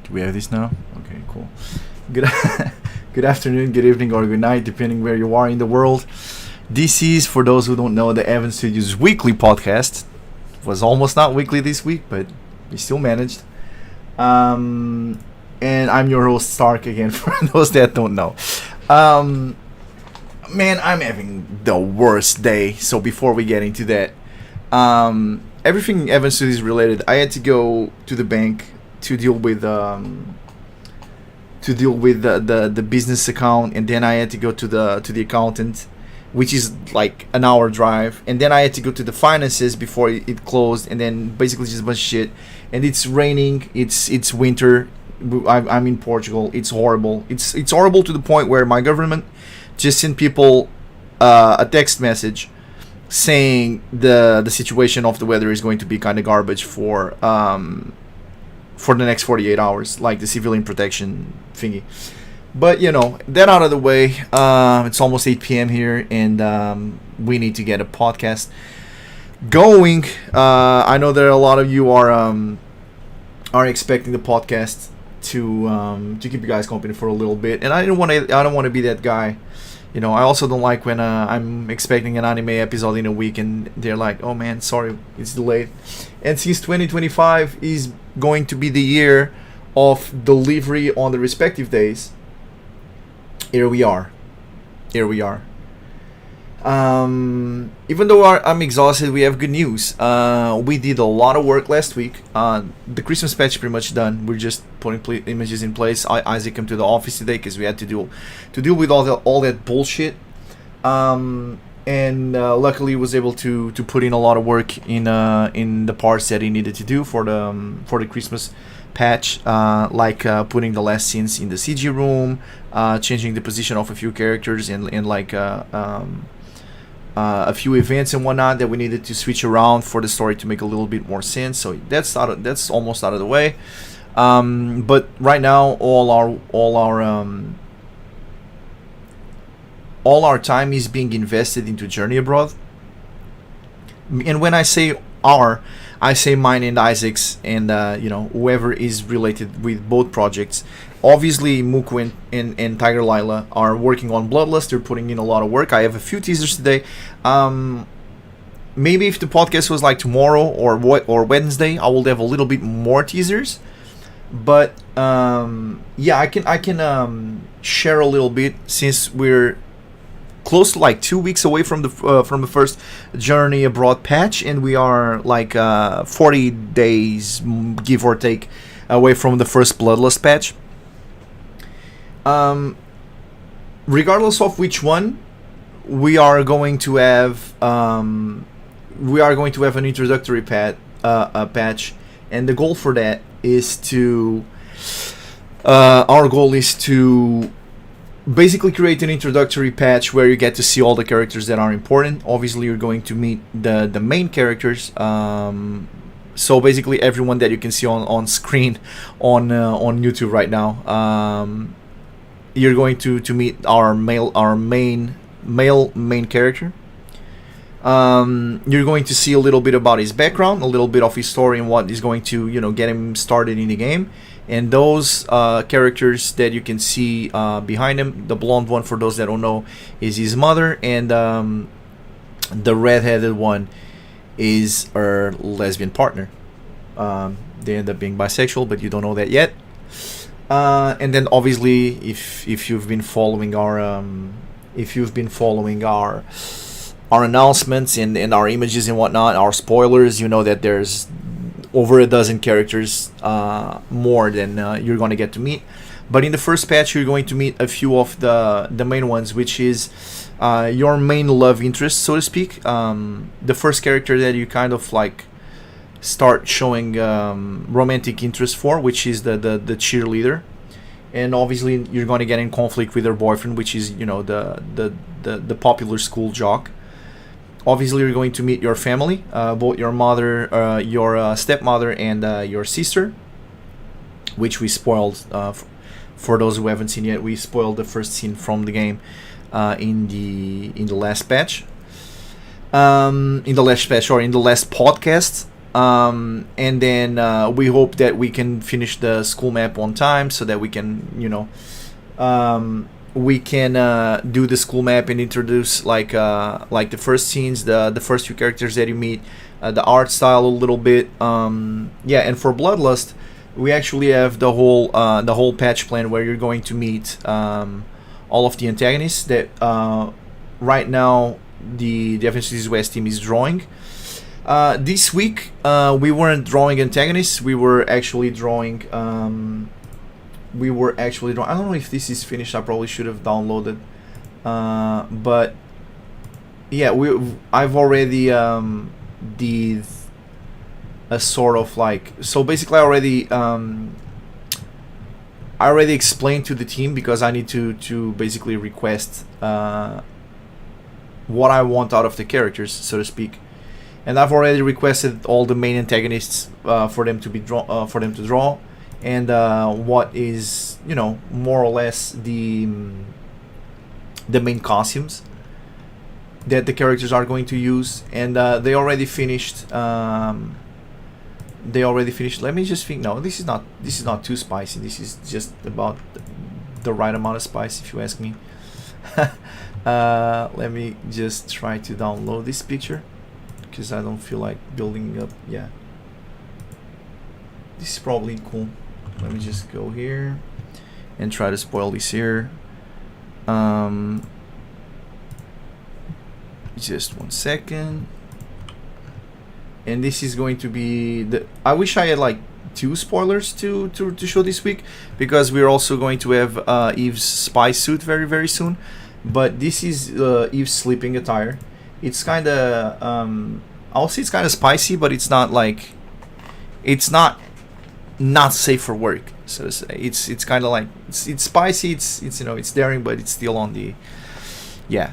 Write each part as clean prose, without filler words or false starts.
Do we have this now? Okay, cool. Good, good afternoon, good evening, or good night, depending where you are in the world. This is, for those who don't know, the Evan Studios weekly podcast. It was almost not weekly this week, but we still managed. And I'm your host, Stark, again, for those that don't know. Man, I'm having the worst day. So before we get into that, everything Evan Studios related, I had to go to the bank to deal with the business account, and then I had to go to the accountant, which is like an hour drive, and then I had to go to the finances before it closed, and then basically just a bunch of shit. And it's raining, it's winter. I'm in Portugal. It's horrible. It's horrible to the point where my government just sent people a text message saying the situation of the weather is going to be kind of garbage for the next 48 hours, like the civilian protection thingy. But that out of the way, it's almost 8 p.m. here, and we need to get a podcast going. I know that a lot of you are expecting the podcast to keep you guys company for a little bit, and I don't want to be that guy. I also don't like when I'm expecting an anime episode in a week and they're like, oh man, sorry, it's delayed. And since 2025 is going to be the year of delivery on the respective days, here we are. Even though I'm exhausted, we have good news. We did a lot of work last week. The Christmas patch is pretty much done. We're just putting images in place. Isaac came to the office today because we had to deal with all that bullshit. And luckily, he was able to put in a lot of work in the parts that he needed to do for the Christmas patch, like putting the last scenes in the CG room, changing the position of a few characters, and like a few events and whatnot that we needed to switch around for the story to make a little bit more sense. So that's almost out of the way. But right now, all our time is being invested into Journey Abroad. And when I say our, I say mine and Isaac's, and whoever is related with both projects. Obviously, Muku and Tiger Lila are working on Bloodlust. They're putting in a lot of work. I have a few teasers today. Maybe if the podcast was like tomorrow or Wednesday, I will have a little bit more teasers. But yeah, I can share a little bit since we're close to like 2 weeks away from the first Journey Abroad patch, and we are like 40 days, give or take, away from the first Bloodlust patch. Regardless of which one, we are going to have an introductory patch, and the goal for that is our goal is to basically create an introductory patch where you get to see all the characters that are important. Obviously, you're going to meet the main characters. So basically, everyone that you can see on screen on YouTube right now. You're going to meet our main character. You're going to see a little bit about his background, a little bit of his story, and what is going to get him started in the game. And those characters that you can see behind him, the blonde one, for those that don't know, is his mother, and the redheaded one is her lesbian partner. They end up being bisexual, but you don't know that yet. And then obviously, if you've been following our announcements and our images and whatnot, our spoilers, you know that there's over a dozen characters more than you're going to get to meet. But in the first patch, you're going to meet a few of the main ones, which is your main love interest, so to speak. The first character that you kind of like start showing romantic interest for, which is the cheerleader. And obviously, you're going to get in conflict with her boyfriend, which is the popular school jock. Obviously, you're going to meet your family, both your mother, your stepmother, and your sister, which we spoiled. For those who haven't seen yet, we spoiled the first scene from the game in the last patch. In the last podcast. And then we hope that we can finish the school map on time so that we can, we can do the school map and introduce like the first scenes, the first few characters that you meet, the art style a little bit. Yeah, and for Bloodlust, we actually have the whole patch plan where you're going to meet all of the antagonists that right now the Defense West team is drawing. This week we weren't drawing antagonists. We were actually drawing. I don't know if this is finished. I probably should have downloaded. But yeah, I've already did a sort of like, so basically I already explained to the team, because I need to basically request what I want out of the characters, so to speak. And I've already requested all the main antagonists for them to draw, and what is, more or less the main costumes that the characters are going to use. And they already finished. Let me just think. No, this is not too spicy. This is just about the right amount of spice, if you ask me. Let me just try to download this picture, because I don't feel like building up. Yeah, this is probably cool. Let me just go here and try to spoil this here. Just 1 second. And this is going to be the. I wish I had like 2 spoilers to show this week, because we're also going to have Eve's spy suit very, very soon. But this is Eve's sleeping attire. It's kind of I'll say it's kind of spicy, but it's not like, it's not safe for work, so to say. It's kind of like, it's spicy, it's it's daring, but it's still on the, yeah.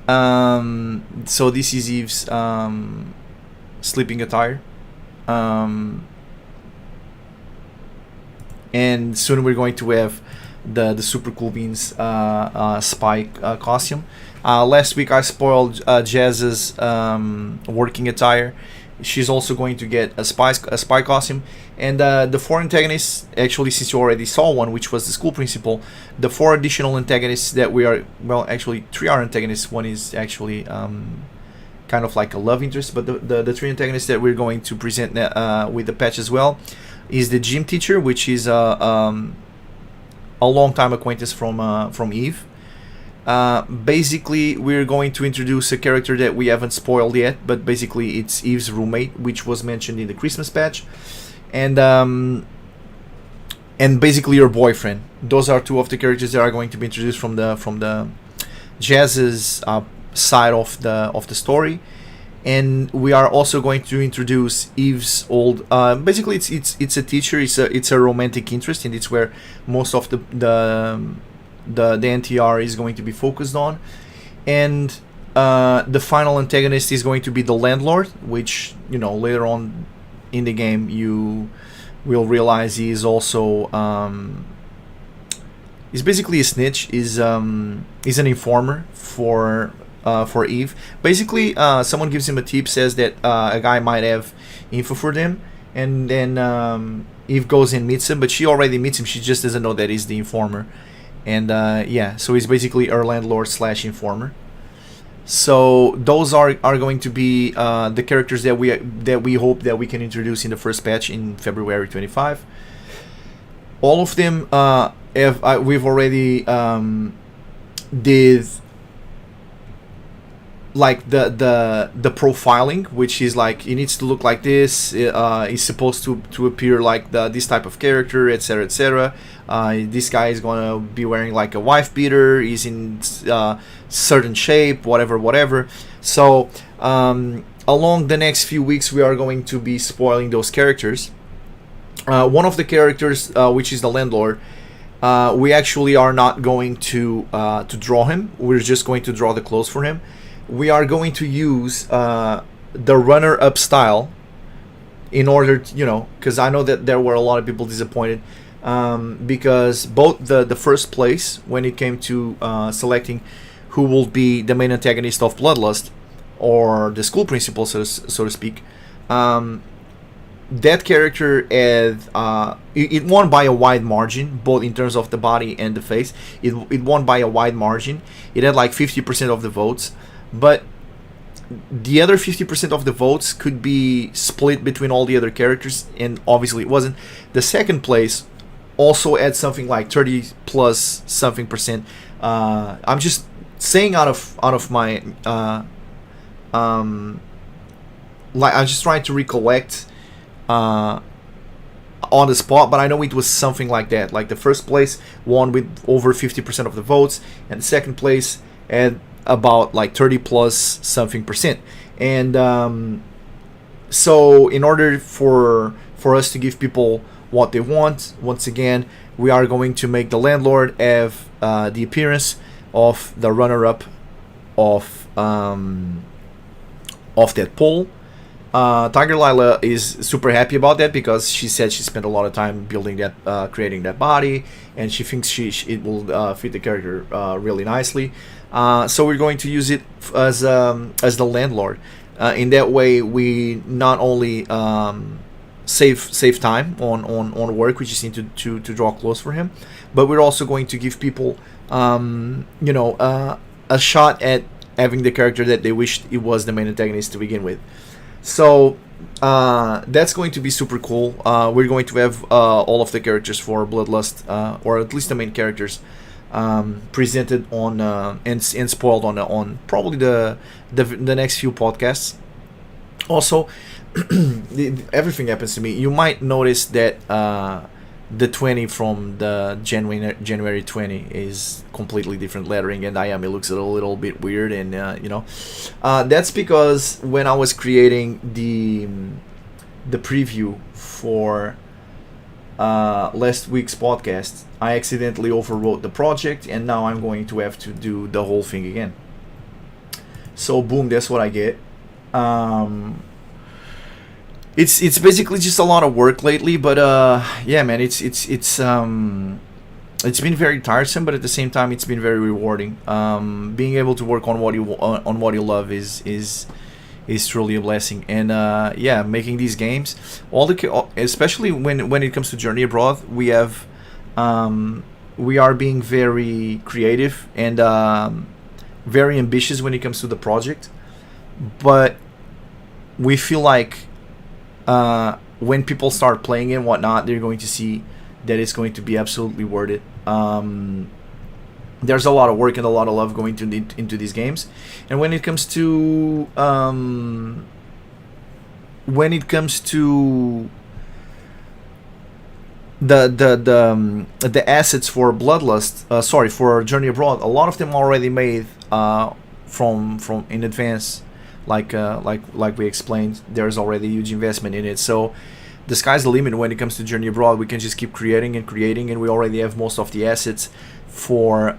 So this is Eve's sleeping attire, and soon we're going to have the Super Cool Beans spy costume. Last week I spoiled Jazz's working attire. She's also going to get a spy costume. And the 4 antagonists, actually, since you already saw one, which was the school principal, the 4 additional antagonists that we are, well, actually 3 are antagonists. One is actually kind of like a love interest, but the 3 antagonists that we're going to present with the patch as well is the gym teacher, which is a long-time acquaintance from Eve. Basically, we're going to introduce a character that we haven't spoiled yet, but basically it's Eve's roommate, which was mentioned in the Christmas patch, and basically your boyfriend. Those are 2 of the characters that are going to be introduced from the Jazz's side of the story. And we are also going to introduce Eve's old. Basically, it's a teacher. It's a romantic interest, and it's where most of the NTR is going to be focused on. And the final antagonist is going to be the landlord, which later on in the game you will realize he is also he's basically a snitch. Is an informer for Eve. Basically, someone gives him a tip, says that a guy might have info for them, and then Eve goes and meets him, but she already meets him. She just doesn't know that he's the informer. And yeah, so he's basically our landlord / informer. So those are going to be the characters that we hope that we can introduce in the first patch in February 25. All of them we've already did like the profiling, which is like, it needs to look like this. It's supposed to appear like this type of character, etc., etc. This guy is gonna be wearing like a wife beater. He's in certain shape, whatever. So along the next few weeks, we are going to be spoiling those characters. One of the characters, which is the landlord, we actually are not going to draw him. We're just going to draw the clothes for him. We are going to use the runner-up style in order to, because I know that there were a lot of people disappointed, because both the first place, when it came to selecting who will be the main antagonist of Bloodlust, or the school principal, so to speak, that character had it won by a wide margin, both in terms of the body and the face. It won by a wide margin. It had like 50% of the votes, but the other 50% of the votes could be split between all the other characters, and obviously it wasn't. The second place also had something like 30 plus something percent. I'm just saying out of my like, I'm just trying to recollect on the spot, but I know it was something like that. Like the first place won with over 50% of the votes, and the second place had about like 30 plus something percent. And so in order for us to give people what they want, once again, we are going to make the landlord have the appearance of the runner-up of that poll. Tiger Lila is super happy about that because she said she spent a lot of time building that, creating that body, and she thinks it will fit the character really nicely. So we're going to use it as the landlord. In that way, we not only save time on work, we just need to draw clothes for him, but we're also going to give people a shot at having the character that they wished it was the main antagonist to begin with. So that's going to be super cool. We're going to have all of the characters for Bloodlust, or at least the main characters, presented on and spoiled on probably the next few podcasts. Also, everything happens to me. You might notice that the 20 from the January 20 is completely different lettering, and Ayami looks a little bit weird, and that's because when I was creating the preview for last week's podcast, I accidentally overwrote the project, and now I'm going to have to do the whole thing again. So boom, that's what I get. It's basically just a lot of work lately, but yeah, man, it's been very tiresome, but at the same time, it's been very rewarding. Being able to work on what you love is truly a blessing. And yeah, making these games, especially when it comes to Journey Abroad, we are being very creative and very ambitious when it comes to the project, but we feel like when people start playing and whatnot, they're going to see that it's going to be absolutely worth it. There's a lot of work and a lot of love going into these games, and when it comes to the assets for Bloodlust, for Journey Abroad, a lot of them already made from in advance. Like we explained, there's already a huge investment in it. So the sky's the limit when it comes to Journey Abroad. We can just keep creating, and we already have most of the assets for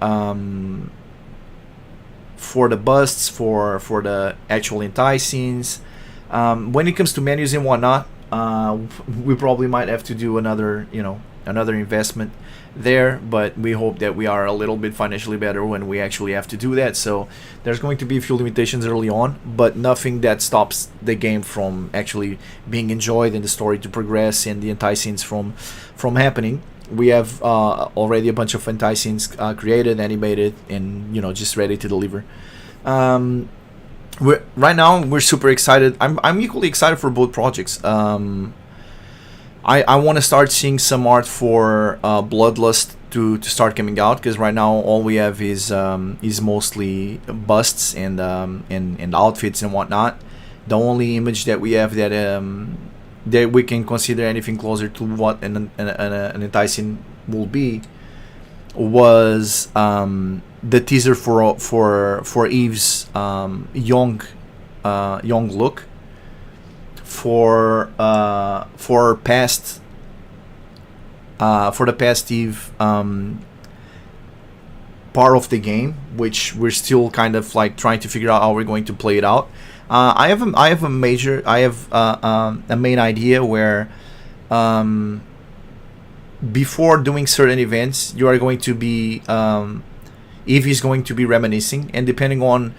the busts, for the actual hentai scenes. When it comes to menus and whatnot, we probably might have to do another investment there, but we hope that we are a little bit financially better when we actually have to do that. So there's going to be a few limitations early on, but nothing that stops the game from actually being enjoyed and the story to progress and the hentai scenes from happening. We have already a bunch of hentai scenes created, animated, and just ready to deliver. Right now we're super excited. I'm equally excited for both projects. I want to start seeing some art for Bloodlust to start coming out, because right now all we have is mostly busts and outfits and whatnot. The only image that we have that we can consider anything closer to what an enticing will be was the teaser for Eve's young look. For the past Eve part of the game, which we're still kind of like trying to figure out how we're going to play it out. I have a main idea where before doing certain events, you are going to be Eve is going to be reminiscing, and depending on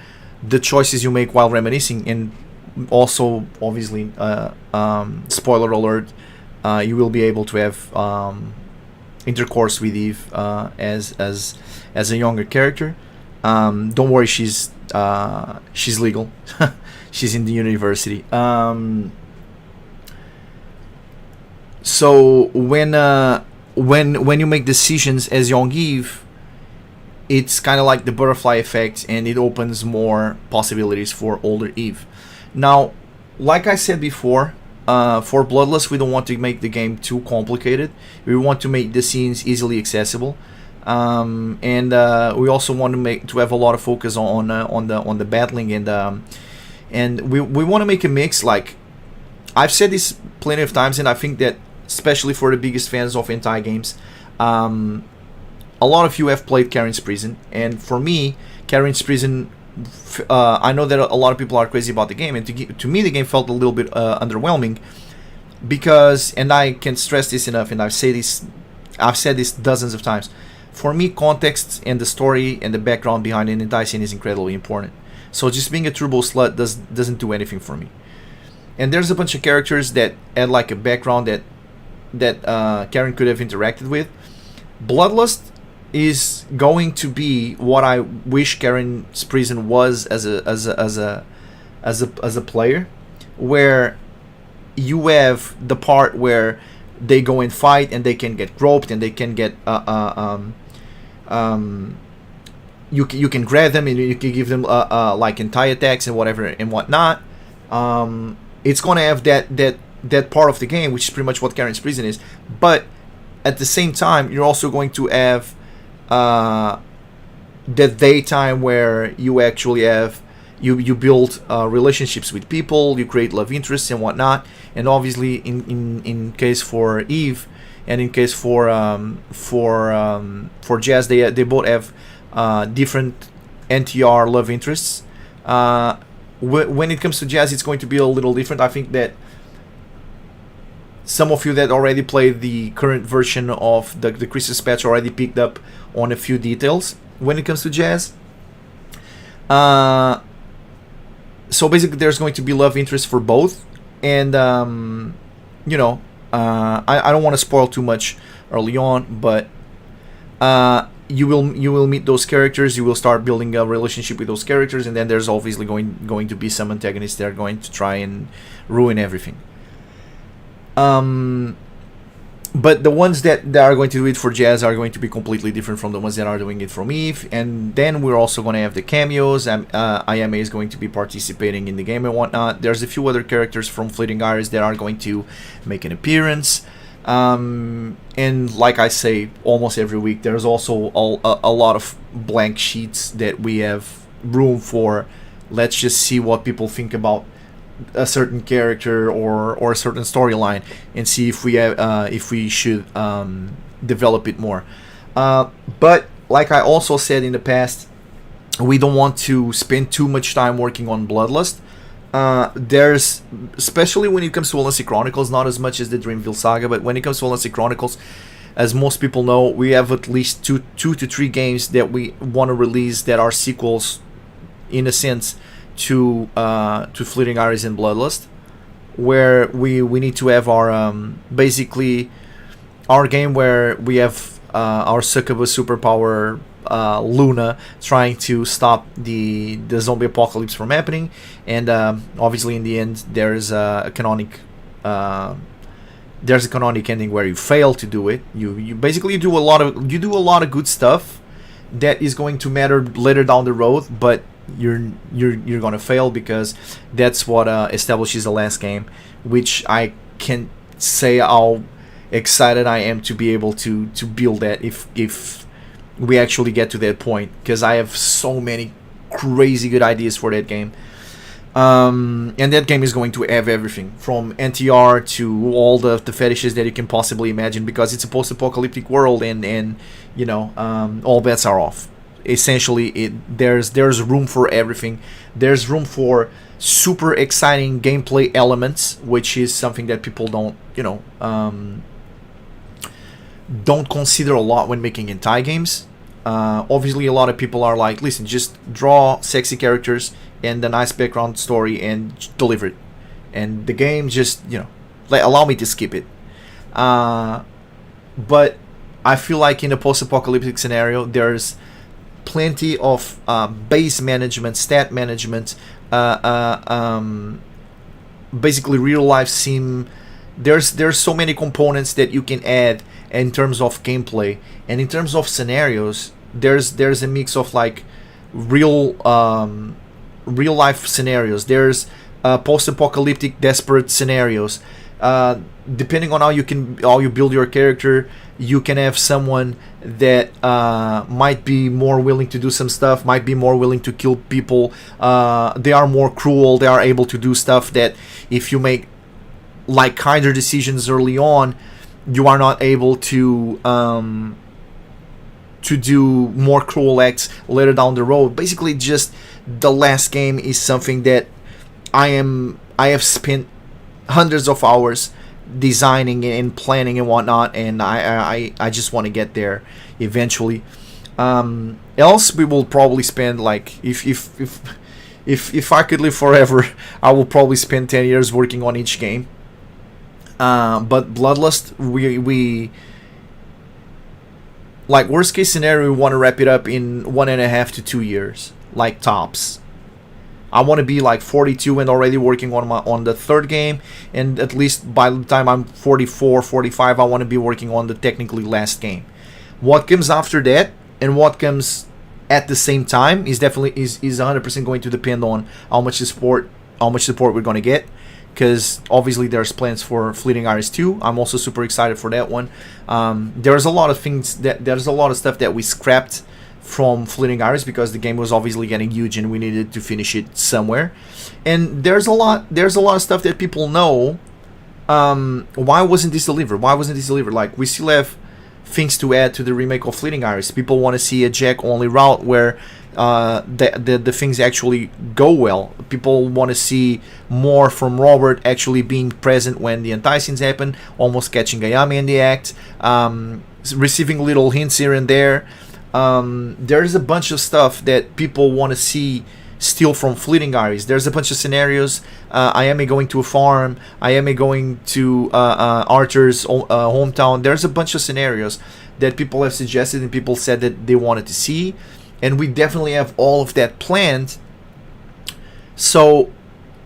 the choices you make while reminiscing, and also, obviously, spoiler alert, you will be able to have intercourse with Eve as a younger character. Don't worry, she's legal. She's in the university. So when you make decisions as young Eve, it's kind of like the butterfly effect, and it opens more possibilities for older Eve. Now, like I said before, for Bloodlust, we don't want to make the game too complicated. We want to make the scenes easily accessible, and we also want to have a lot of focus on the battling, and we want to make a mix. Like I've said this plenty of times, and I think that especially for the biggest fans of hentai games, a lot of you have played Karen's Prison, and for me, Karen's Prison, I know that a lot of people are crazy about the game, and to me, the game felt a little bit underwhelming because, and I can stress this enough, and I've said this dozens of times. For me, context and the story and the background behind an hentai scene is incredibly important. So just being a turbo slut doesn't do anything for me. And there's a bunch of characters that add like a background that Karen could have interacted with. Bloodlust is going to be what I wish Karen's Prison was as a player, where you have the part where they go and fight and they can get groped and they can get you can grab them and you can give them like hentai attacks and whatever and whatnot. It's gonna have that part of the game, which is pretty much what Karen's Prison is, but at the same time, you're also going to have the daytime where you actually have you build relationships with people, you create love interests and whatnot, and obviously in case for Eve and in case for Jazz, they both have different NTR love interests. When it comes to Jazz, it's going to be a little different. I think that some of you that already played the current version of the Christmas patch already picked up on a few details when it comes to Jazz. So basically, there's going to be love interest for both, and I don't want to spoil too much early on, but you will meet those characters. You will start building a relationship with those characters, and then there's obviously going to be some antagonists that are going to try and ruin everything. But the ones that are going to do it for Jazz are going to be completely different from the ones that are doing it from Eve. And then we're also going to have the cameos. IMA is going to be participating in the game and whatnot. There's a few other characters from Fleeting Iris that are going to make an appearance. And like I say, almost every week, there's also a lot of blank sheets that we have room for. Let's just see what people think about a certain character or a certain storyline, and see if we should develop it more. But like I also said in the past, we don't want to spend too much time working on Bloodlust. There's, especially when it comes to Wellness Chronicles, not as much as the Dreamville Saga, but when it comes to Wellness Chronicles, as most people know, we have at least two to three games that we want to release that are sequels, in a sense, to Fleeting Iris and Bloodlust, where we need to have our basically our game where we have our succubus superpower Luna trying to stop the zombie apocalypse from happening, and obviously in the end there's a canonic ending where you fail to do it. You basically do a lot of good stuff that is going to matter later down the road, but you're gonna fail because that's what establishes the last game, which I can say how excited I am to be able to build that if we actually get to that point, because I have so many crazy good ideas for that game. And that game is going to have everything from NTR to all the fetishes that you can possibly imagine, because it's a post-apocalyptic world, and all bets are off. Essentially, there's room for everything. There's room for super exciting gameplay elements, which is something that people don't consider a lot when making hentai games. Obviously, a lot of people are like, listen, just draw sexy characters and a nice background story and deliver it. And the game just, like, allow me to skip it. But I feel like in a post-apocalyptic scenario, there's plenty of base management, stat management, basically real life sim. There's so many components that you can add in terms of gameplay, and in terms of scenarios, there's a mix of like real real life scenarios. There's post-apocalyptic desperate scenarios. Depending on how you build your character, you can have someone that might be more willing to do some stuff, might be more willing to kill people. They are more cruel. They are able to do stuff that if you make like kinder decisions early on, you are not able to do more cruel acts later down the road. Basically, just the last game is something that I have spent hundreds of hours designing and planning and whatnot, and I just want to get there eventually. Else we will probably spend like if I could live forever, I will probably spend 10 years working on each game. But Bloodlust, we like worst case scenario, we want to wrap it up in 1.5 to 2 years, like tops. I want to be like 42 and already working on the third game, and at least by the time I'm 44, 45, I want to be working on the technically last game. What comes after that and what comes at the same time is definitely is 100% going to depend on how much support we're going to get, because obviously there's plans for Fleeting Iris 2. I'm also super excited for that one. There's a lot of stuff that we scrapped from Fleeting Iris because the game was obviously getting huge and we needed to finish it somewhere. And there's a lot of stuff that people know. Why wasn't this delivered? Like, we still have things to add to the remake of Fleeting Iris. People want to see a Jack only route where the things actually go well. People want to see more from Robert actually being present when the anti-scenes happen, almost catching Ayame in the act, receiving little hints here and there. There's a bunch of stuff that people want to see still from Fleeting Iris. There's a bunch of scenarios. Ayame going to a farm, Ayame going to Arthur's hometown. There's a bunch of scenarios that people have suggested and people said that they wanted to see, and we definitely have all of that planned. So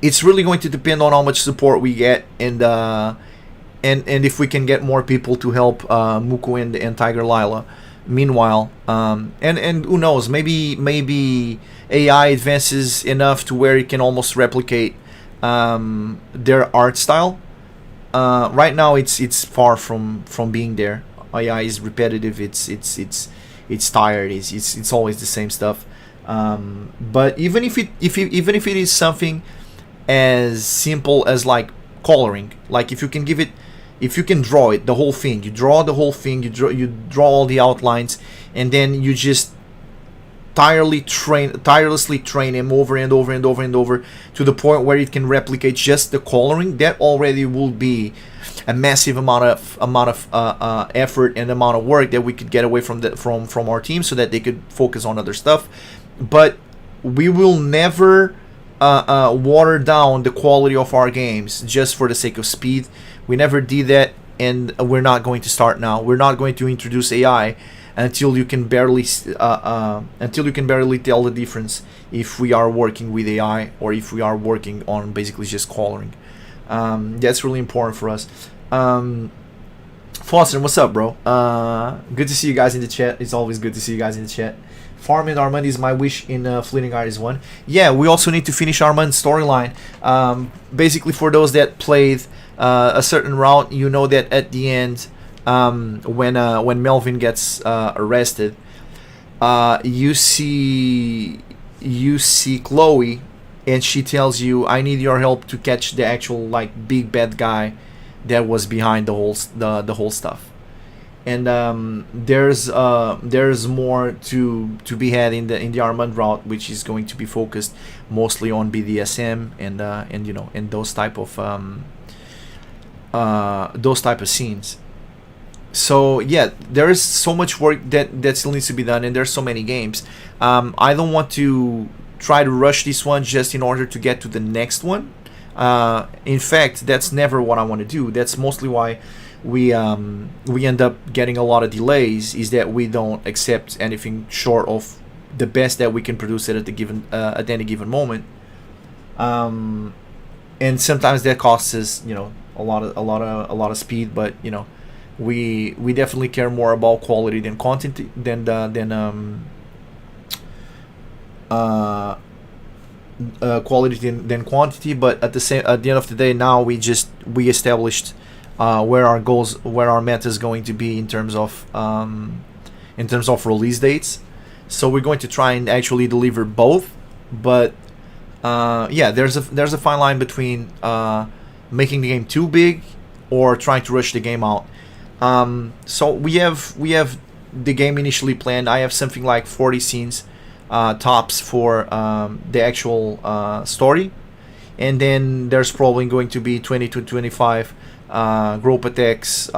it's really going to depend on how much support we get, and if we can get more people to help Muko and Tiger Lila. Meanwhile, and who knows, maybe AI advances enough to where it can almost replicate their art style. Right now, it's far from being there. AI is repetitive. It's tired. It's always the same stuff. But even if it is something as simple as like coloring, like if you can draw it, the whole thing, you draw all the outlines, and then you just tirelessly train him over and over and over and over to the point where it can replicate just the coloring. That already will be a massive amount of effort and amount of work that we could get away from our team, so that they could focus on other stuff. But we will never water down the quality of our games just for the sake of speed. We never did that, and we're not going to start now. We're not going to introduce AI until you can barely tell the difference if we are working with AI or if we are working on basically just coloring. That's really important for us. Foster, what's up, bro? Good to see you guys in the chat. It's always good to see you guys in the chat. Farming Armand is my wish in Fleeting Iris 1. Yeah, we also need to finish Armand's storyline. Basically, for those that played a certain route, you know that at the end, when Melvin gets arrested, you see Chloe, and she tells you, "I need your help to catch the actual like big bad guy that was behind the whole stuff." And there's more to be had in the Armand route, which is going to be focused mostly on BDSM and those type of scenes. So yeah, there is so much work that still needs to be done, and there's so many games. I don't want to try to rush this one just in order to get to the next one. In fact, that's never what I want to do. That's mostly why we end up getting a lot of delays. Is that we don't accept anything short of the best that we can produce at the given at any given moment. And sometimes that costs us, a lot of speed. But we definitely care more about quality than quantity quality than quantity. But at the end of the day, now we established where our meta is going to be in terms of release dates. So we're going to try and actually deliver both. But there's a fine line between making the game too big or trying to rush the game out. So we have the game initially planned. I have something like 40 scenes tops for the actual story, and then there's probably going to be 20 to 25 group attacks,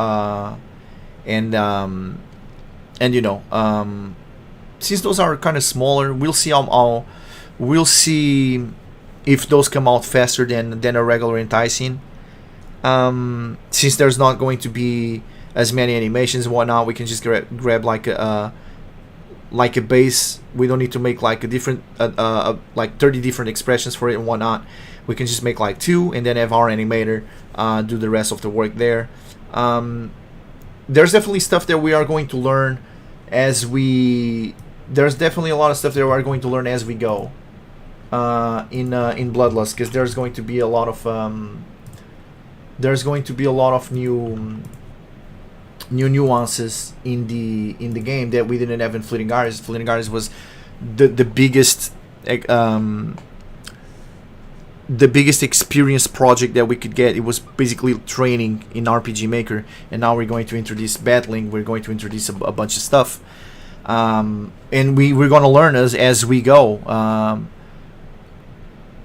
and since those are kind of smaller, we'll see if those come out faster than a regular enticing. Since there's not going to be as many animations and whatnot, we can just grab like a base. We don't need to make like a different like 30 different expressions for it and whatnot. We can just make like 2 and then have our animator do the rest of the work there. There's definitely stuff that we are going to learn there's definitely a lot of stuff that we are going to learn as we go in Bloodlust, because there's going to be a lot of new nuances in the game that we didn't have in Fleeting Gardens. Fleeting Gardens was the biggest experience project that we could get. It was basically training in RPG Maker, and now we're going to introduce battling. We're going to introduce a bunch of stuff, and we're going to learn as we go.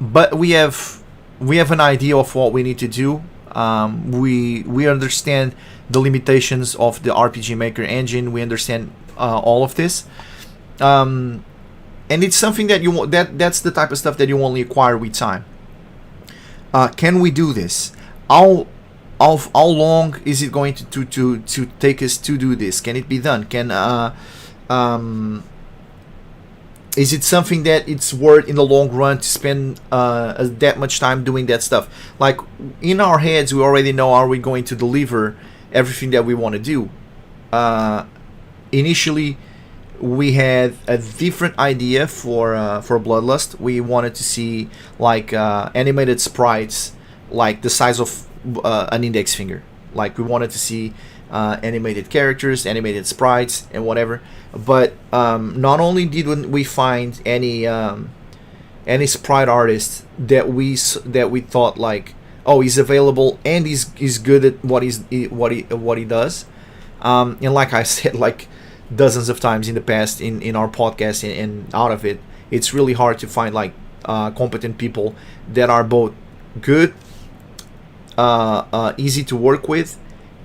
But we have an idea of what we need to do. We understand the limitations of the RPG Maker engine. We understand all of this, and it's something that that's the type of stuff that you only acquire with time. Can we do this? How long is it going to take us to do this? Can it be done? Is it something that it's worth in the long run to spend that much time doing that stuff? Like, in our heads, we already know, are we going to deliver everything that we want to do? Initially, we had a different idea for Bloodlust. We wanted to see like animated sprites, like the size of an index finger. Like, we wanted to see animated characters, animated sprites, and whatever. But not only did we find any sprite artist that we thought like, oh, he's available and he's good at what he does, and like I said, like dozens of times in the past in our podcast and out of it, it's really hard to find like competent people that are both good, easy to work with,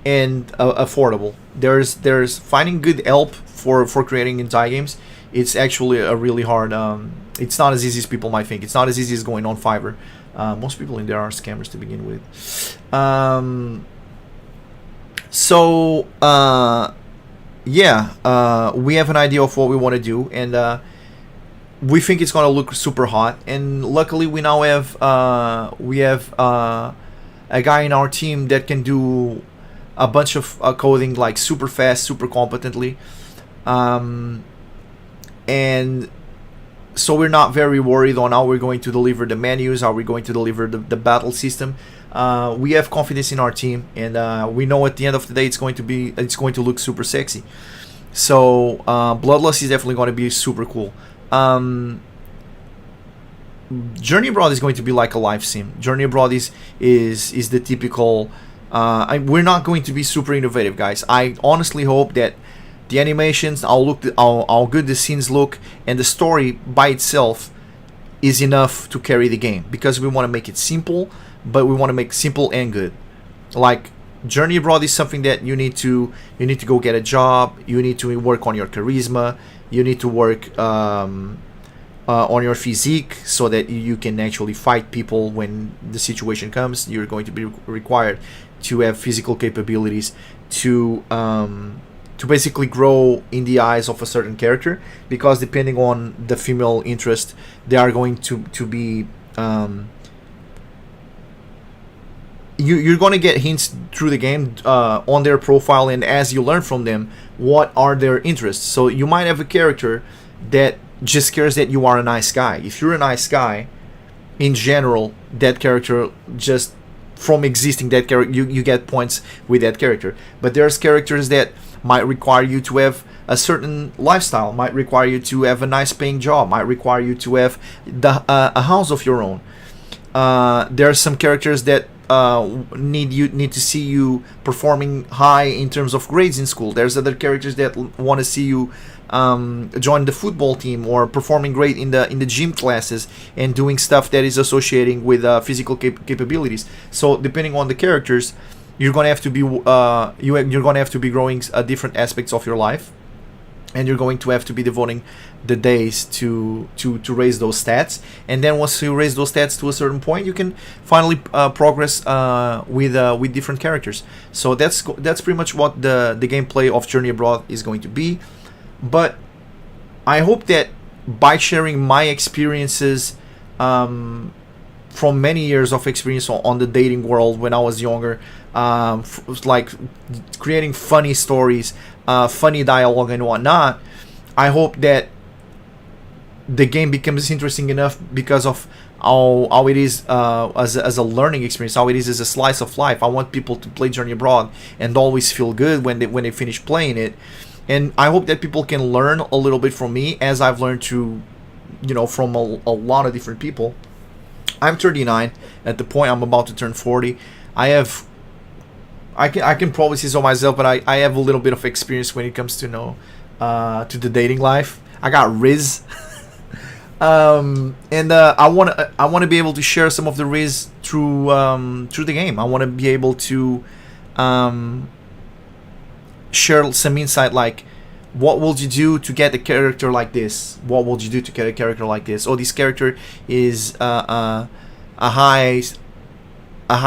and affordable. There's finding good help for creating entire games. It's actually a really hard. It's not as easy as people might think. It's not as easy as going on Fiverr. Most people in there are scammers to begin with. We have an idea of what we want to do, and we think it's going to look super hot. And luckily, we now have a guy in our team that can do a bunch of coding like super fast, super competently, and so we're not very worried on how we're going to deliver the menus, how we're going to deliver the battle system. We have confidence in our team, and we know at the end of the day it's going to look super sexy. So Bloodlust is definitely going to be super cool. Journey Abroad is going to be like a live sim. Journey Abroad is the typical. We're not going to be super innovative, guys. I honestly hope that the animations, how good the scenes look, and the story by itself is enough to carry the game, because we want to make it simple, but we want to make simple and good. Like, Journey Abroad is something that you need to go get a job, you need to work on your charisma, you need to work on your physique, so that you can actually fight people when the situation comes. You're going to be required to have physical capabilities to basically grow in the eyes of a certain character, because depending on the female interest, they are going to be you're going to get hints through the game on their profile, and as you learn from them, what are their interests. So you might have a character that just cares that you are a nice guy. If you're a nice guy, in general, that character, just from existing that character, you get points with that character. But there's characters that might require you to have a certain lifestyle, might require you to have a nice paying job, might require you to have a house of your own. There are some characters that need to see you performing high in terms of grades in school. There's other characters that want to see you join the football team, or performing great in the gym classes and doing stuff that is associating with physical capabilities. So depending on the characters, you're gonna have to be you're gonna have to be growing different aspects of your life, and you're going to have to be devoting the days to raise those stats. And then once you raise those stats to a certain point, you can finally progress with different characters. So that's pretty much what the gameplay of Journey Abroad is going to be. But I hope that by sharing my experiences from many years of experience on the dating world when I was younger, like creating funny stories, funny dialogue and whatnot, I hope that the game becomes interesting enough because of how it is as a learning experience, how it is as a slice of life. I want people to play Journey Abroad and always feel good when they finish playing it. And I hope that people can learn a little bit from me, as I've learned to, from a lot of different people. I'm 39. At the point I'm about to turn 40, I can probably say so myself, but I have a little bit of experience when it comes to to the dating life. I got Riz, and I want to be able to share some of the Riz through the game. I want to be able to share some insight, like, what will you do to get a character like this? What will you do to get a character like this? Oh, this character is a high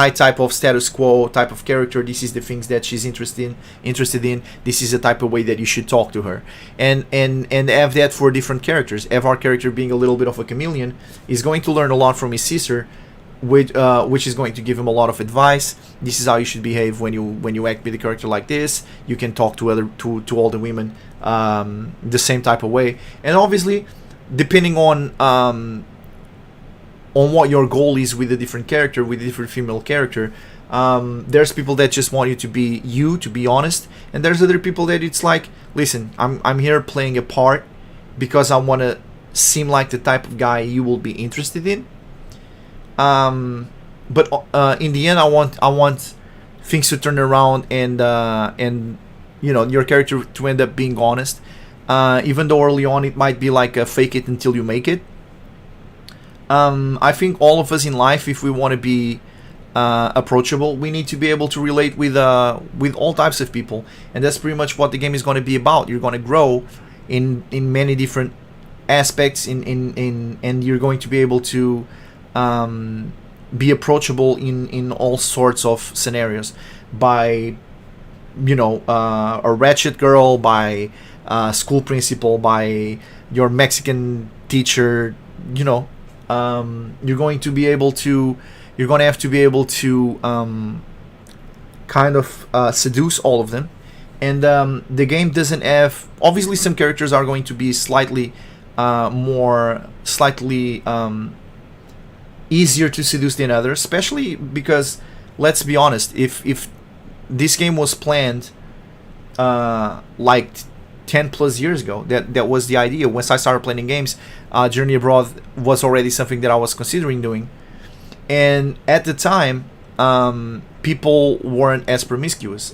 type of status quo type of character. This is the things that she's interested in. This is the type of way that you should talk to her, and have that for different characters. Have our character being a little bit of a chameleon, is going to learn a lot from his sister, which is going to give him a lot of advice. This is how you should behave when you act with a character like this. You can talk to all the women the same type of way. And obviously, depending on what your goal is with a different character, with a different female character, there's people that just want you, to be honest, and there's other people that it's like, listen, I'm here playing a part because I want to seem like the type of guy you will be interested in. But in the end, I want things to turn around, and your character to end up being honest. Even though early on it might be like a fake it until you make it. I think all of us in life, if we want to be approachable, we need to be able to relate with all types of people, and that's pretty much what the game is going to be about. You're going to grow in many different aspects, and you're going to be able to be approachable in all sorts of scenarios, by a ratchet girl, by school principal, by your Mexican teacher. You're going to have to be able to kind of seduce all of them. And the game doesn't have, obviously some characters are going to be slightly easier to seduce than others, especially because, let's be honest, if this game was planned like 10 plus years ago, that was the idea. Once I started playing games, Journey Abroad was already something that I was considering doing, and at the time people weren't as promiscuous.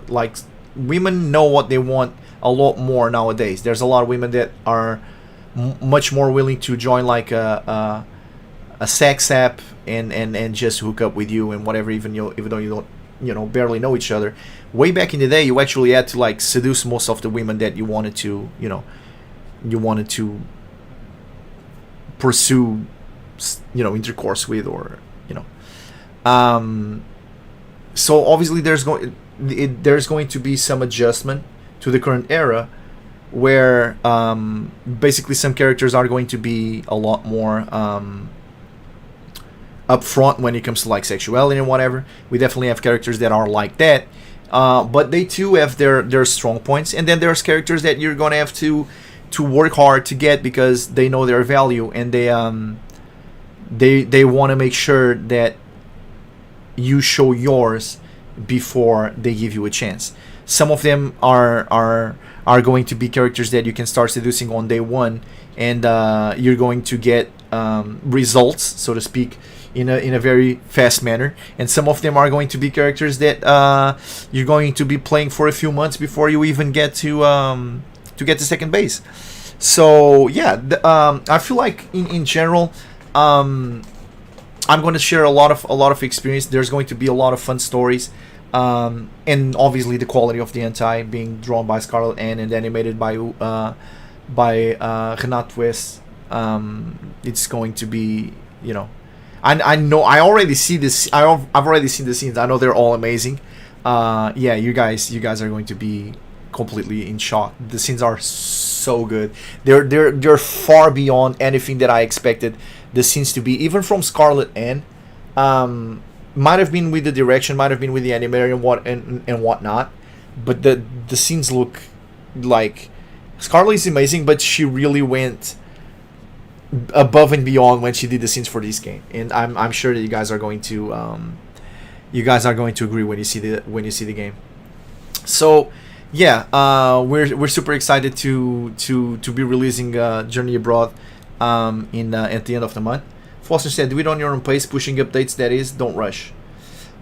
Like, women know what they want a lot more nowadays. There's a lot of women that are much more willing to join like a sex app and just hook up with you and whatever, even though you don't barely know each other. Way back in the day, you actually had to like seduce most of the women that you wanted to pursue, intercourse with, or you know. Um, so obviously there's going to be some adjustment to the current era, where basically some characters are going to be a lot more upfront when it comes to like sexuality and whatever. We definitely have characters that are like that, but they too have their strong points. And then there's characters that you're gonna have to work hard to get, because they know their value, and they want to make sure that you show yours before they give you a chance. Some of them are going to be characters that you can start seducing on day one, and you're going to get results, so to speak, in a very fast manner. And some of them are going to be characters that you're going to be playing for a few months before you even get to get to second base. So yeah, I feel like in general, I'm going to share a lot of experience. There's going to be a lot of fun stories. And obviously the quality of the hentai being drawn by Scarlet Ann and animated by Renato West, it's going to be, I know, I already see this. I've already seen the scenes. I know they're all amazing. Yeah, you guys are going to be completely in shock. The scenes are so good. They're far beyond anything that I expected the scenes to be, even from Scarlet Ann. Might have been with the direction, might have been with the animator and whatnot, but the scenes look like Scarlet is amazing, but she really went above and beyond when she did the scenes for this game, and I'm sure that you guys are going to agree when you see the game. So yeah, we're super excited to be releasing Journey Abroad at the end of the month. Foster said, do it on your own pace, pushing updates, that is, don't rush.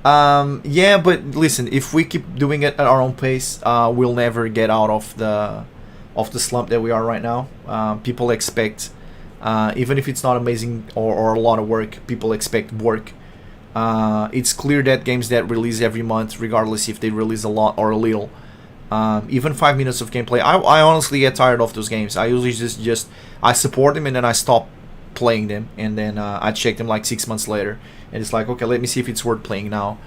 Yeah, but listen, if we keep doing it at our own pace, we'll never get out of the slump that we are right now. People expect, even if it's not amazing or a lot of work, people expect work. It's clear that games that release every month, regardless if they release a lot or a little, even 5 minutes of gameplay, I honestly get tired of those games. I usually just I support them and then I stop playing them, and then I check them like 6 months later, and it's like, okay, let me see if it's worth playing now,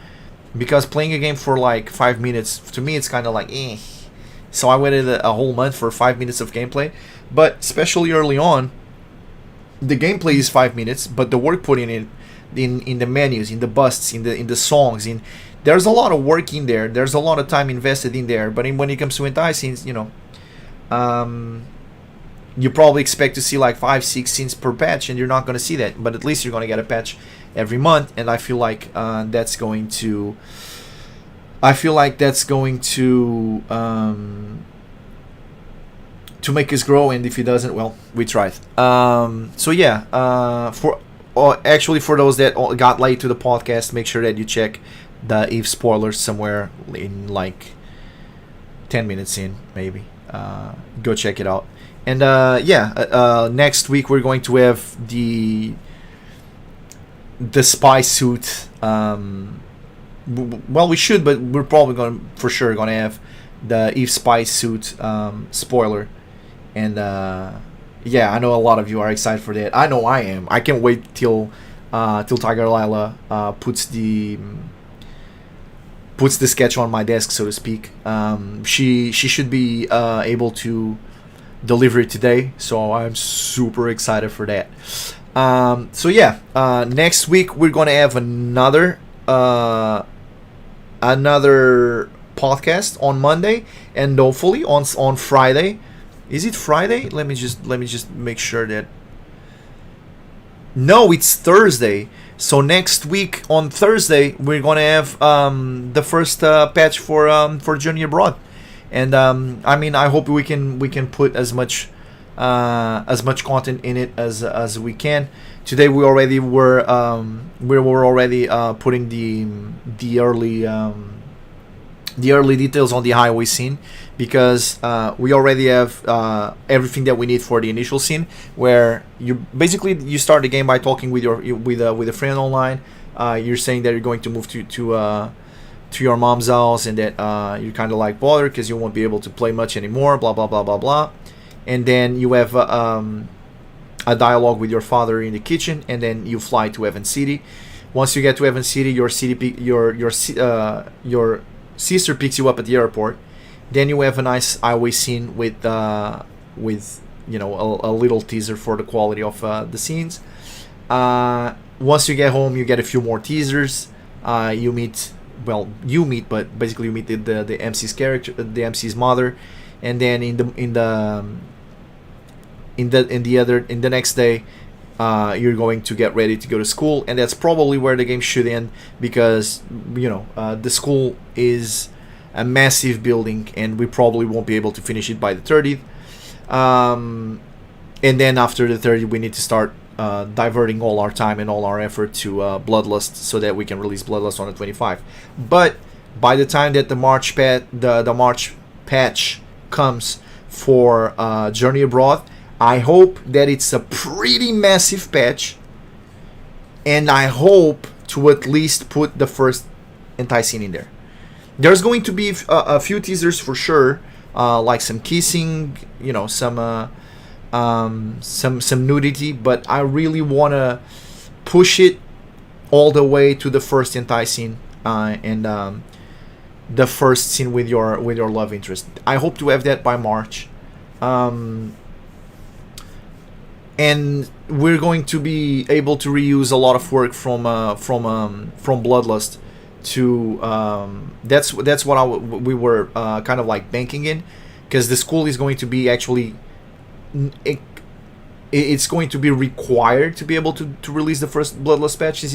because playing a game for like 5 minutes, to me it's kind of like so I waited a whole month for 5 minutes of gameplay. But especially early on, the gameplay is 5 minutes, but the work put in the menus, in the busts, in the songs, there's a lot of work in there, there's a lot of time invested in there. But when it comes to hentai scenes, you probably expect to see like 5-6 scenes per patch, and you're not going to see that. But at least you're going to get a patch every month, and I feel like that's going to make us grow. And if it doesn't, well, we tried. So yeah, for those that got late to the podcast, make sure that you check the Eve spoilers somewhere in like 10 minutes in, maybe. Go check it out. And next week we're going to have the spy suit. Well, we should, but we're probably going to have the Eve spy suit spoiler. And yeah, I know a lot of you are excited for that. I know I am. I can't wait till Tiger Lila puts the sketch on my desk, so to speak. She should be able to deliver it today, so I'm super excited for that. So yeah, next week we're gonna have another podcast on Monday, and hopefully on Friday. Is it Friday? Let me just make sure that. No, it's Thursday. So next week on Thursday we're gonna have the first patch for Journey Abroad. And I hope we can put as much content in it as we can. Today we already were putting the early details on the highway scene, because we already have everything that we need for the initial scene, where you start the game by talking with a friend online. You're saying that you're going to move to your mom's house, and that you're kind of like bothered because you won't be able to play much anymore, blah blah blah blah blah. And then you have a dialogue with your father in the kitchen, and then you fly to Evan City. Once you get to Evan City, your sister picks you up at the airport. Then you have a nice highway scene with a little teaser for the quality of the scenes. Once you get home, you get a few more teasers. But basically you meet the MC's character, the MC's mother, and then in the next day, you're going to get ready to go to school, and that's probably where the game should end, because the school is a massive building, and we probably won't be able to finish it by the 30th. And then after the 30th, we need to start diverting all our time and all our effort to Bloodlust, so that we can release Bloodlust on the 25th. But by the time that the March patch comes for Journey Abroad, I hope that it's a pretty massive patch, and I hope to at least put the first anti-scene in there. There's going to be a few teasers for sure, like some kissing, some nudity, but I really want to push it all the way to the first anti-scene and the first scene with your love interest. I hope to have that by March. And we're going to be able to reuse a lot of work from Bloodlust to that's what we were kind of like banking in, because the school is going to be actually it's going to be required to be able to release the first Bloodlust patch, since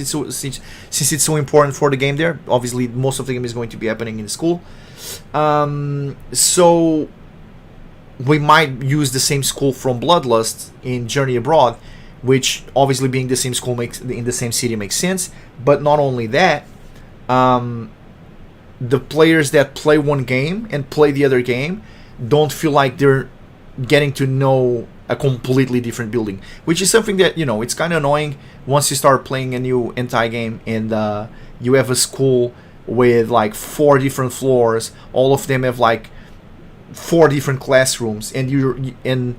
it's so important for the game there. Obviously most of the game is going to be happening in the school, so we might use the same school from Bloodlust in Journey Abroad, which obviously being the same school in the same city makes sense. But not only that, the players that play one game and play the other game don't feel like they're getting to know a completely different building, which is something that it's kind of annoying once you start playing a new Entei game and you have a school with like 4 different floors. All of them have like 4 different classrooms, and in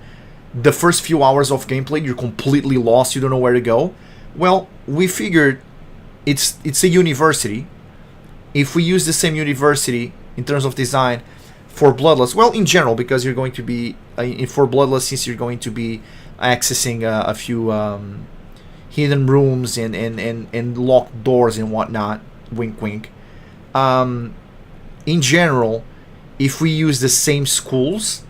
the first few hours of gameplay you're completely lost. You don't know where to go. Well, we figured it's a university. If we use the same university in terms of design for Bloodlust, well, in general, because you're going to be for Bloodlust, since you're going to be accessing a few hidden rooms and locked doors and whatnot, wink wink, in general, if we use the same schools,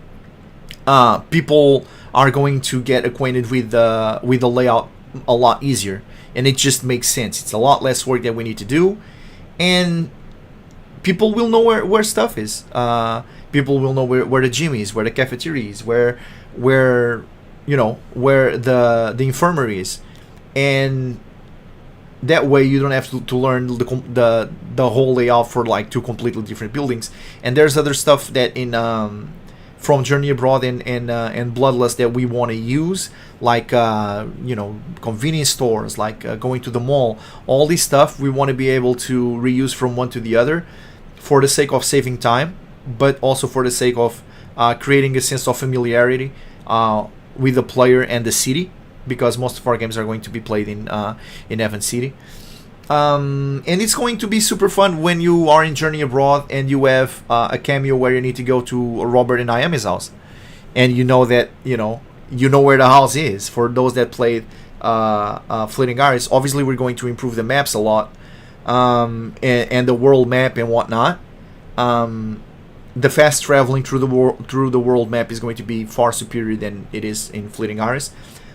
people are going to get acquainted with the layout a lot easier, and it just makes sense. It's a lot less work that we need to do, and people will know where stuff is. People will know where the gym is, where the cafeteria is, where the infirmary is, and that way you don't have to learn the whole layout for like 2 completely different buildings. And there's other stuff that in from Journey Abroad and Bloodlust that we want to use, like convenience stores, like going to the mall. All this stuff we want to be able to reuse from one to the other, for the sake of saving time, but also for the sake of creating a sense of familiarity with the player and the city, because most of our games are going to be played in Evan City. And it's going to be super fun when you are in Journey Abroad and you have a cameo where you need to go to Robert and Ayami's house, and you know where the house is. For those that played Fleeting Iris, obviously we're going to improve the maps a lot, and the world map and whatnot. The fast traveling through the world map is going to be far superior than it is in Fleeting Iris.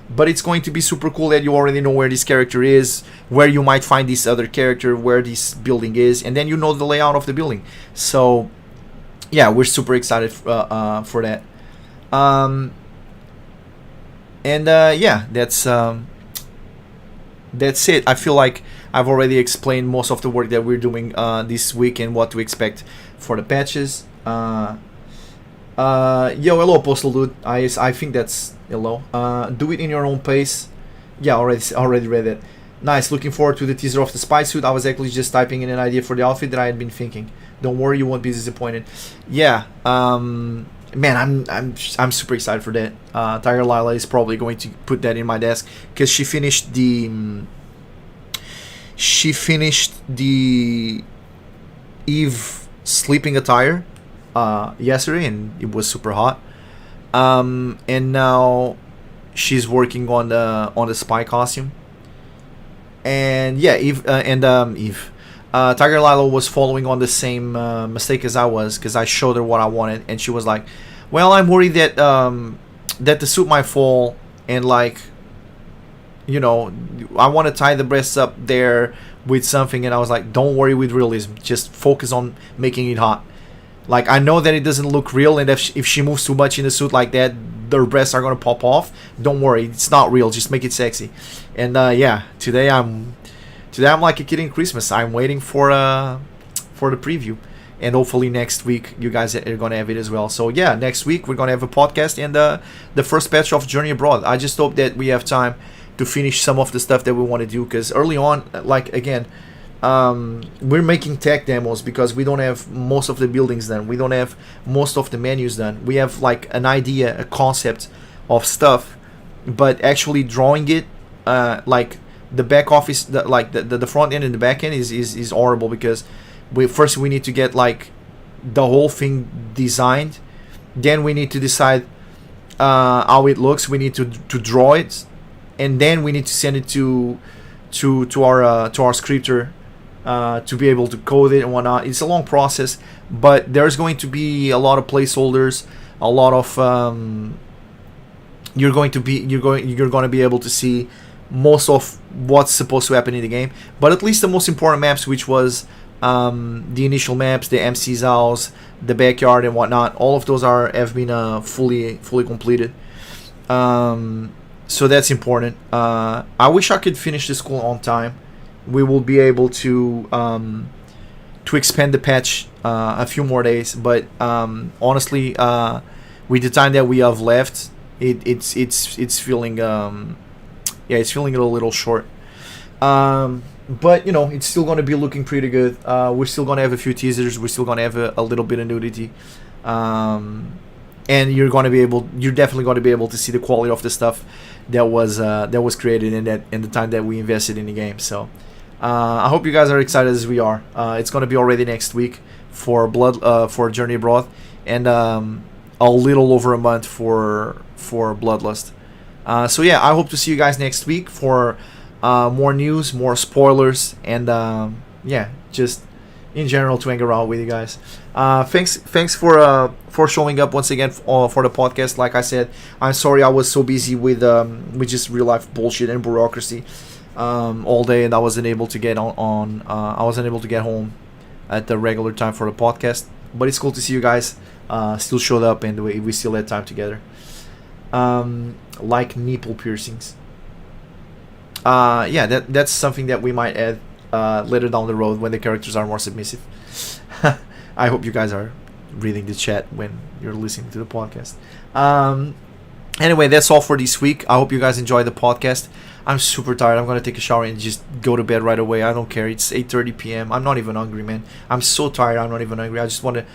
But it's going to be super cool that you already know where this character is, where you might find this other character, where this building is, and then you know the layout of the building. So, yeah, we're super excited for that. Yeah, that's it. I feel like I've already explained most of the work that we're doing this week and what to expect for the patches. Hello, Postal Dude. I think that's hello. Do it in your own pace. Yeah, already read it. Nice. Looking forward to the teaser of the spy suit. I was actually just typing in an idea for the outfit that I had been thinking. Don't worry, you won't be disappointed. Yeah. man, I'm super excited for that. Tiger Lila is probably going to put that in my desk because she finished the Eve sleeping attire yesterday, and it was super hot. And now she's working on the spy costume. And yeah, Eve. Tiger Lilo was following on the same mistake as I was, because I showed her what I wanted, and she was like, "Well, I'm worried that that the suit might fall, and like, you know, I want to tie the breasts up there with something." And I was like, "Don't worry with realism. Just focus on making it hot. Like, I know that it doesn't look real, and if she moves too much in the suit like that, their breasts are gonna pop off. Don't worry, it's not real. Just make it sexy." And yeah, today I'm like a kid in Christmas. I'm waiting for the preview, and hopefully next week you guys are gonna have it as well. So yeah, next week we're gonna have a podcast and the first patch of Journey Abroad. I just hope that we have time to finish some of the stuff that we want to do, because early on, like again, we're making tech demos because we don't have most of the buildings done. We don't have most of the menus done. We have like an idea, a concept of stuff, but actually drawing it, like the back office, the front end and the back end is horrible, because we need to get like the whole thing designed. Then we need to decide how it looks. We need to draw it, and then we need to send it to our scripter to be able to code it and whatnot. It's a long process, but there's going to be a lot of placeholders, a lot of you're going to be able to see most of what's supposed to happen in the game, but at least the most important maps, which was the initial maps, the MC's house, the backyard and whatnot, all of those have been fully completed. So that's important. I wish I could finish the school on time. We will be able to expand the patch a few more days, but honestly, with the time that we have left, it's feeling it's feeling a little short. But you know, it's still going to be looking pretty good. We're still going to have a few teasers. We're still going to have a little bit of nudity, and you're definitely going to be able to see the quality of the stuff that was created in the time that we invested in the game. So I hope you guys are excited as we are. It's going to be already next week for for Journey Abroad, and a little over a month for Bloodlust. So yeah, I hope to see you guys next week for more news, more spoilers, and yeah, just in general to hang around with you guys. Thanks for showing up once again for the podcast. Like I said, I'm sorry I was so busy with just real life bullshit and bureaucracy all day, and I wasn't able to get I wasn't able to get home at the regular time for the podcast. But it's cool to see you guys still showed up, and we still had time together. Like nipple piercings. Yeah, that's something that we might add later down the road when the characters are more submissive. I hope you guys are reading the chat when you're listening to the podcast. Anyway, that's all for this week. I hope you guys enjoyed the podcast. I'm super tired. I'm gonna take a shower and just go to bed right away. I don't care. It's 8:30 p.m. I'm not even hungry, man. I'm so tired. I'm not even hungry. I just want to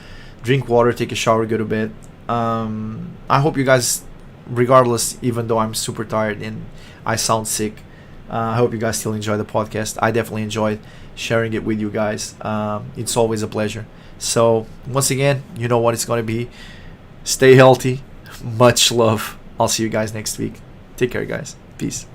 drink water, take a shower, go to bed. I hope you guys, regardless, even though I'm super tired and I sound sick, I hope you guys still enjoy the podcast. I definitely enjoyed sharing it with you guys. It's always a pleasure. So once again, you know what it's going to be. Stay healthy. Much love. I'll see you guys next week. Take care, guys. Peace.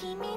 君